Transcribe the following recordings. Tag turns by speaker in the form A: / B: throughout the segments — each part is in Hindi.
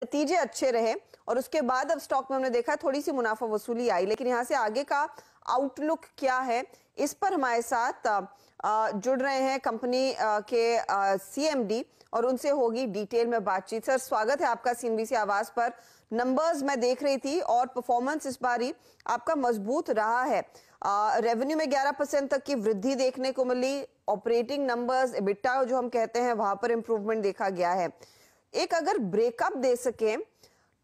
A: नतीजे अच्छे रहे और उसके बाद अब स्टॉक में हमने देखा थोड़ी सी मुनाफा वसूली आई, लेकिन यहाँ से आगे का आउटलुक क्या है, इस पर हमारे साथ जुड़ रहे हैं कंपनी के सीएमडी और उनसे होगी डिटेल में बातचीत। सर, स्वागत है आपका सीएनबीसी आवाज पर। नंबर्स मैं देख रही थी और परफॉर्मेंस इस बार ही आपका मजबूत रहा है। रेवेन्यू में 11% तक की वृद्धि देखने को मिली। ऑपरेटिंग नंबर्स, एबिटा जो हम कहते हैं, वहां पर इंप्रूवमेंट देखा गया है। एक अगर ब्रेकअप दे सके,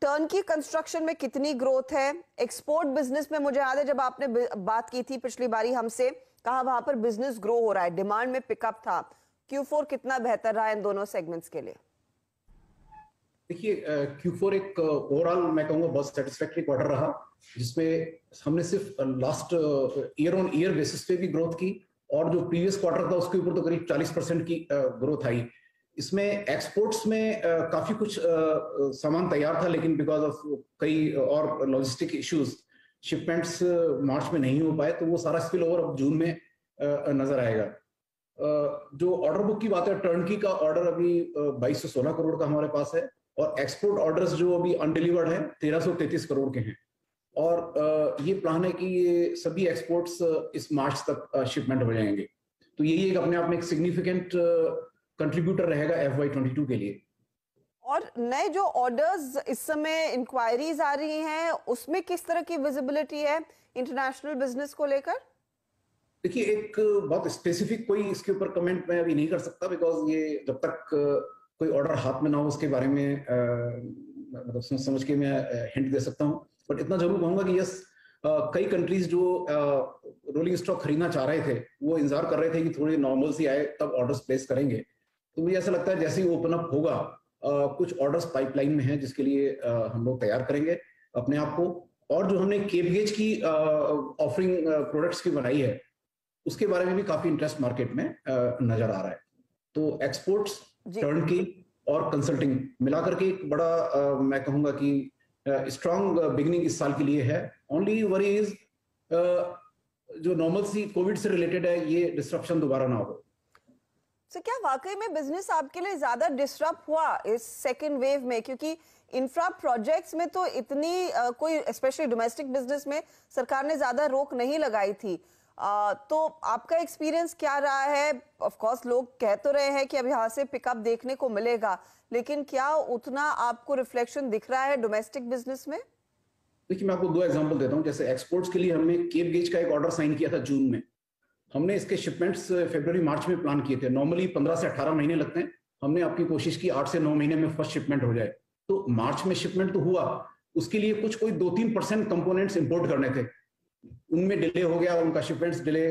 A: टर्नकी कंस्ट्रक्शन में कितनी ग्रोथ है, एक्सपोर्ट बिजनेस में मुझे याद है जब आपने बात की थी पिछली बारी हमसे, कहा वहां पर बिजनेस ग्रो हो रहा है, डिमांड में पिकअप था। Q4 कितना बेहतर रहा इन दोनों सेगमेंट्स के लिए?
B: देखिए, Q4 एक ओवरऑल मैं कहूंगा बहुत सेटिस्फैक्टरी क्वार्टर रहा, जिसमें हमने सिर्फ last year on year basis पे भी ग्रोथ की और जो प्रीवियस क्वार्टर था उसके ऊपर तो करीब 40% की ग्रोथ आई। इसमें एक्सपोर्ट्स में काफी कुछ सामान तैयार था, लेकिन बिकॉज ऑफ कई और लॉजिस्टिक इश्यूज शिपमेंट्स मार्च में नहीं हो पाए, तो वो सारा स्पिल ओवर अब जून में नजर आएगा। जो ऑर्डर बुक की बात है, टर्नकी का ऑर्डर अभी 2216 करोड़ का हमारे पास है और एक्सपोर्ट ऑर्डर्स जो अभी अनडिलीवर्ड है 1333 करोड़ के हैं। और ये प्लान है कि ये सभी एक्सपोर्ट्स इस मार्च तक शिपमेंट हो जाएंगे, तो यही एक अपने आप में एक सिग्निफिकेंट कंट्रीब्यूटर रहेगा FY22 के लिए।
A: और नए जो ऑर्डर्स इस समय इंक्वायरीज आ रही हैं, उसमें किस तरह की विजिबिलिटी है इंटरनेशनल बिजनेस को लेकर?
B: देखिए, एक बहुत स्पेसिफिक कोई इसके ऊपर कमेंट मैं अभी नहीं कर सकता, बिकॉज ये जब तक कोई ऑर्डर हाथ में ना हो उसके बारे में मतलब समझ के मैं हिंट दे सकता हूँ। बट इतना जरूर कहूंगा कि यस, कई कंट्रीज जो रोलिंग स्टॉक खरीदना चाह रहे थे वो इंतजार कर रहे थे कि थोड़ी नॉर्मल सी आए तब ऑर्डर्स प्लेस करेंगे। तो मुझे ऐसा लगता है जैसे ही ओपन अप होगा, कुछ ऑर्डर्स पाइपलाइन में हैं जिसके लिए हम लोग तैयार करेंगे अपने आप को। और जो हमने केप गेज की ऑफरिंग प्रोडक्ट्स की बनाई है, उसके बारे में भी काफी इंटरेस्ट मार्केट में नजर आ रहा है। तो एक्सपोर्ट्स, टर्नकी और कंसल्टिंग मिलाकर के एक बड़ा मैं कहूंगा कि स्ट्रॉन्ग बिगिनिंग इस साल के लिए है। ओनली वरी इज जो नॉर्मल सी कोविड से रिलेटेड है, ये डिस्ट्रप्शन दोबारा ना हो।
A: तो क्या वाकई में बिजनेस आपके लिए ज्यादा डिस्टर्ब हुआ इस सेकेंड वेव में? क्योंकि इंफ्रा प्रोजेक्ट्स में तो इतनी कोई स्पेशली डोमेस्टिक बिजनेस में सरकार ने ज्यादा रोक नहीं लगाई थी। तो आपका एक्सपीरियंस क्या रहा है? ऑफ कोर्स लोग कह तो रहे हैं कि अब यहाँ से पिकअप देखने को मिलेगा, लेकिन क्या उतना आपको रिफ्लेक्शन दिख रहा है डोमेस्टिक बिजनेस में?
B: देखिए, मैं आपको दो एग्जांपल देता हूँ। जैसे एक्सपोर्ट्स के लिए हमने केप गेज का एक ऑर्डर साइन किया था जून में। हमने इसके शिपमेंट्स फरवरी मार्च में प्लान किए थे। नॉर्मली 15 से 18 महीने लगते हैं, हमने आपकी कोशिश की 8 से 9 महीने में फर्स्ट शिपमेंट हो जाए। तो मार्च में शिपमेंट तो हुआ, उसके लिए कुछ कोई 2-3% कंपोनेंट्स इंपोर्ट करने थे, उनमें डिले हो गया, उनका शिपमेंट्स डिले,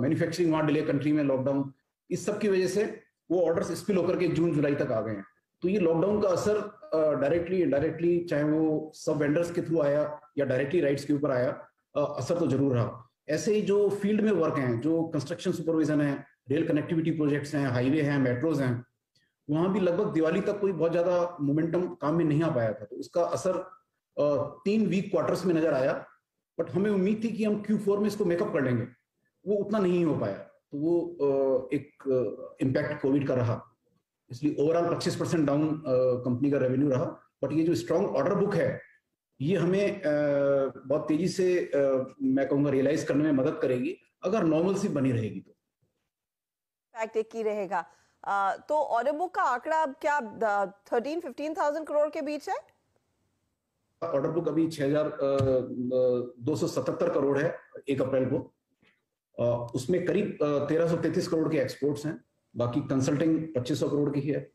B: मैन्युफैक्चरिंग वहां डिले, कंट्री में लॉकडाउन, इस सब की वजह से वो ऑर्डर्स स्पिल होकर के जून जुलाई तक आ गए हैं। तो ये लॉकडाउन का असर डायरेक्टली इनडायरेक्टली, चाहे वो सब वेंडर्स के थ्रू आया या डायरेक्टली राइट्स के ऊपर आया, असर तो जरूर रहा। ऐसे ही जो फील्ड में वर्क हैं, जो कंस्ट्रक्शन सुपरविजन है, रेल कनेक्टिविटी प्रोजेक्ट्स हैं, हाईवे हैं, मेट्रोज हैं, वहां भी लगभग दिवाली तक कोई बहुत ज्यादा मोमेंटम काम में नहीं आ पाया था। तो उसका असर 3 वीक क्वार्टर्स में नजर आया। बट हमें उम्मीद थी कि हम Q4 में इसको मेकअप कर लेंगे, वो उतना नहीं हो पाया। तो वो एक इम्पैक्ट कोविड का रहा, इसलिए ओवरऑल 25% डाउन कंपनी का रेवेन्यू रहा। बट ये जो स्ट्रॉन्ग ऑर्डर बुक है, ये हमें बहुत तेजी से मैं कहूंगा रियलाइज करने में मदद करेगी, अगर नॉर्मल सी बनी रहेगी तो।
A: फैक्ट एक ही रहेगा। तो ऑर्डर बुक का आंकड़ा अब क्या 13-15,000 करोड़ के बीच है?
B: ऑर्डर बुक अभी 6,277 करोड़ है 1 अप्रैल को। उसमें करीब 1333 करोड़ के एक्सपोर्ट्स हैं, बाकी कंसल्टिंग 2500 करोड़ की है,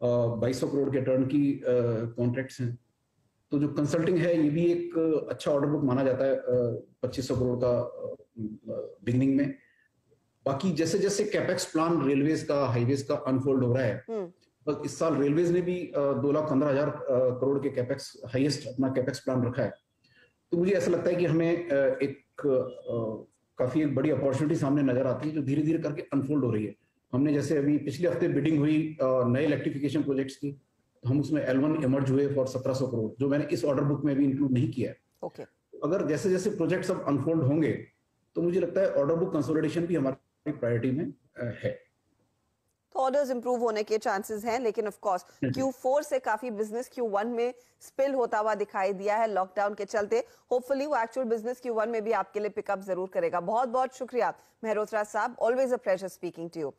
B: 2200 करोड़ के टर्न की कॉन्ट्रैक्ट्स हैं। तो जो कंसल्टिंग है ये भी एक अच्छा ऑर्डर बुक माना जाता है 2500 करोड़ का बिगिनिंग में। बाकी जैसे जैसे कैपेक्स प्लान रेलवेज का, हाईवेज का अनफोल्ड हो रहा है, तो इस साल रेलवेज ने भी 2,15,000 करोड़ के कैपेक्स, हाईएस्ट अपना कैपेक्स प्लान रखा है। तो मुझे ऐसा लगता है कि हमें काफी एक बड़ी अपॉर्चुनिटी सामने नजर आती है, जो धीरे धीरे करके अनफोल्ड हो रही है। हमने जैसे अभी पिछले हफ्ते बिडिंग हुई नए इलेक्ट्रिफिकेशन प्रोजेक्ट्स की, तो हम उसमें L1 इमर्ज हुए फॉर 1700 करोड़, जो मैंने इस ऑर्डर बुक में भी इंक्लूड नहीं किया है।
A: ओके।
B: अगर जैसे जैसे प्रोजेक्ट्स अब अनफोल्ड होंगे, तो मुझे लगता है ऑर्डर बुक कंसोलिडेशन भी हमारी प्रायोरिटी में है।
A: तो ऑर्डर्स इंप्रूव होने के चांसेस हैं, लेकिन ऑफ कोर्स Q4 से काफी बिजनेस Q1 में स्पिल होता हुआ दिखाई दिया है लॉकडाउन के चलते। होपफुली वो एक्चुअल बिजनेस Q1 में भी आपके लिए पिकअप जरूर करेगा। बहुत बहुत शुक्रिया मेहरोत्रा साहब, always a pleasure speaking to you.